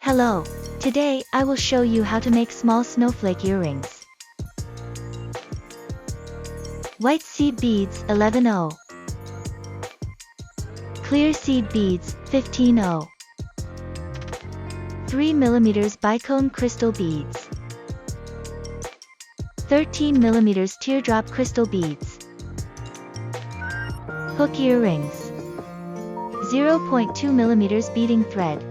Hello. Today, I will show you how to make small snowflake earrings. White seed beads 11O. Clear seed beads 15O. 3mm bicone crystal beads. 13mm teardrop crystal beads. Hook earrings. 0.2mm beading thread.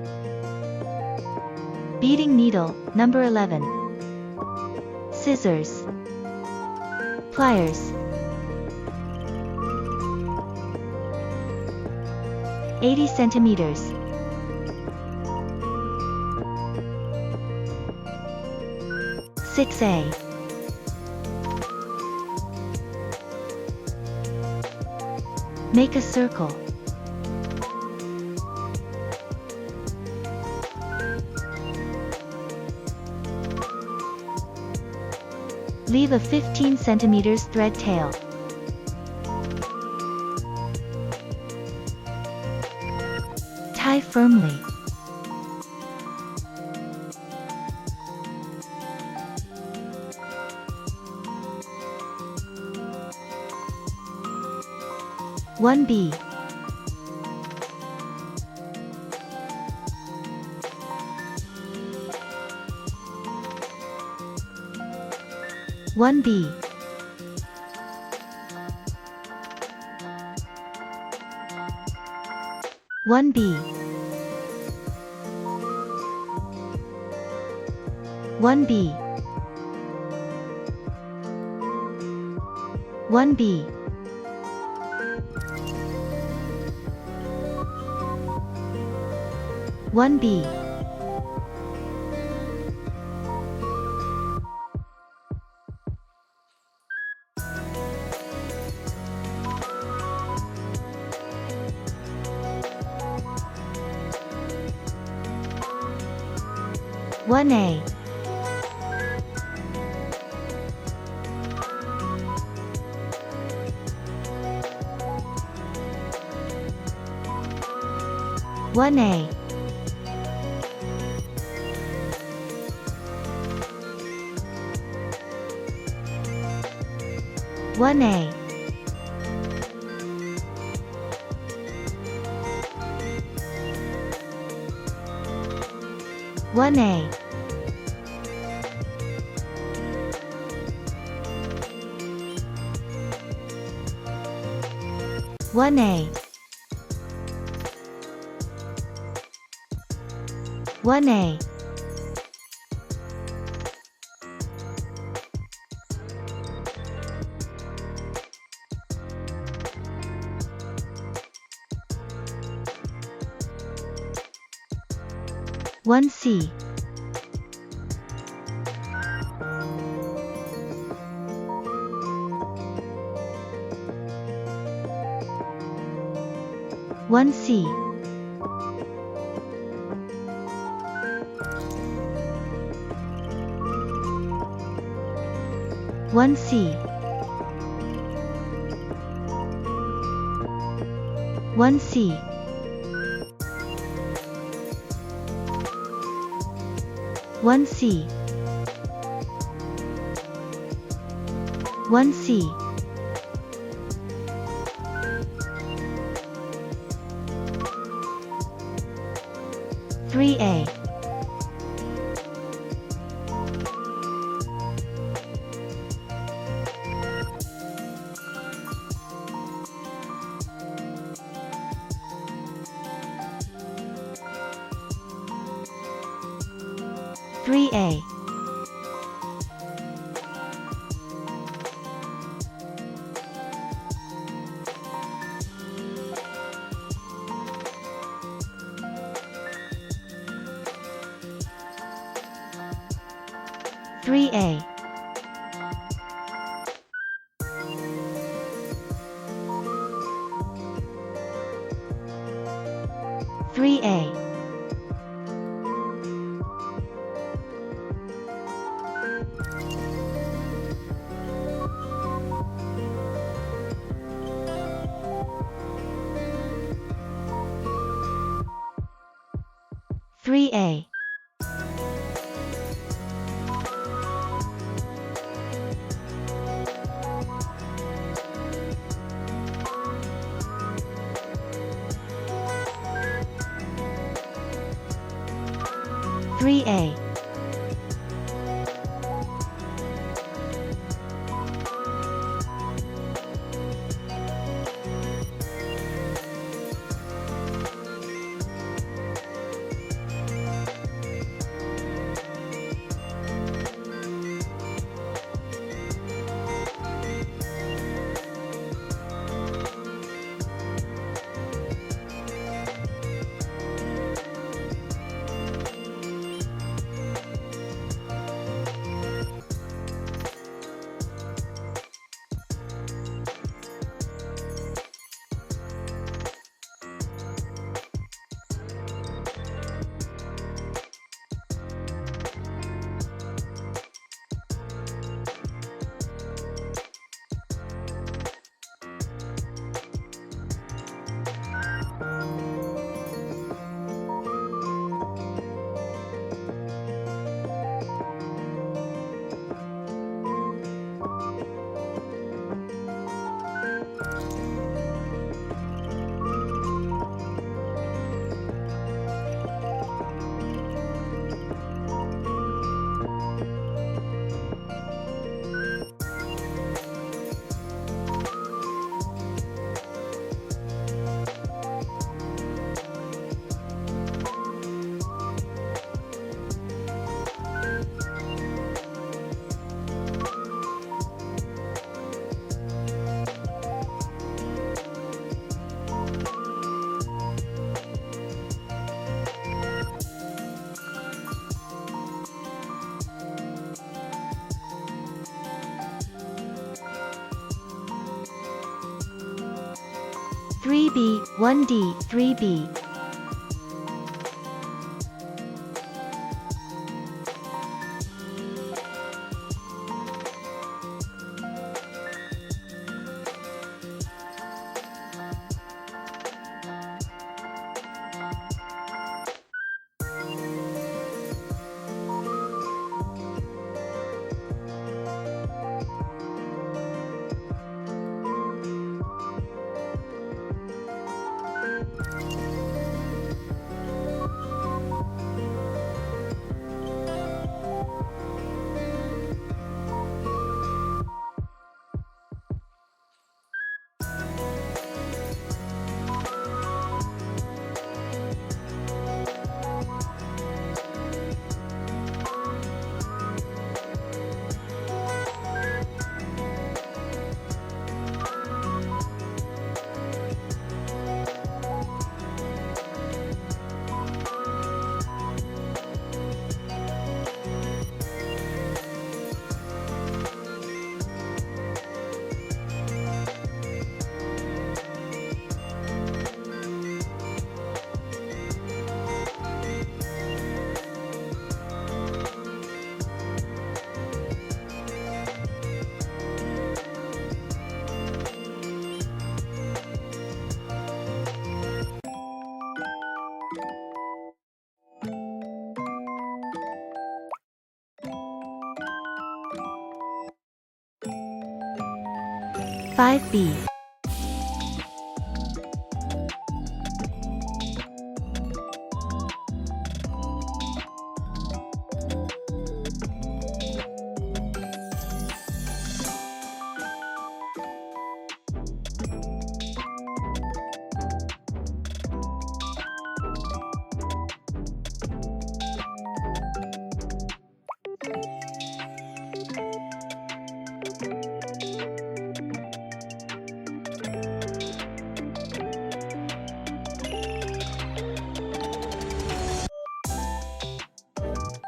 Beading needle, number 11. Scissors. Pliers. 80 centimeters. (6A). Make a circle. Leave a 15 centimeters thread tail. Tie firmly. One B. One B. One B. One B. One B. One B. One A. One A. One A. One A. One A. One A. One C. One C. One C. One C. One C. One C. Three A. Three A. Three A. Three A. Three A. 3A. 3B, 1D, 3B. Five B.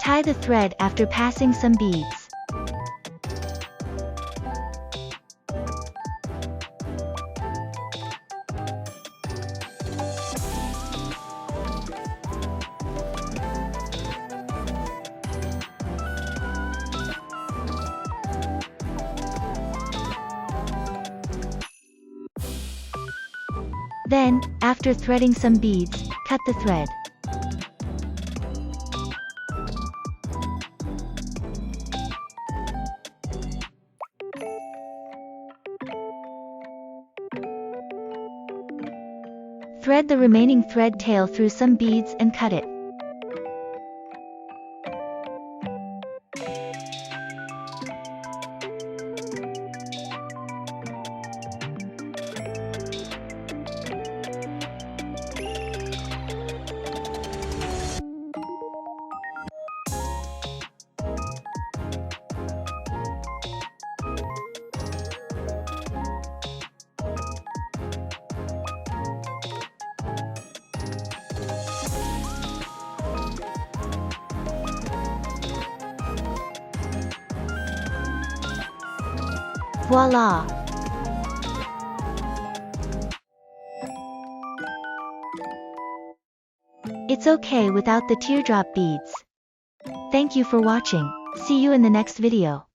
Tie the thread after passing some beads. Then, after threading some beads, cut the thread. Thread the remaining thread tail through some beads and cut it. Voila! It's okay without the teardrop beads. Thank you for watching. See you in the next video.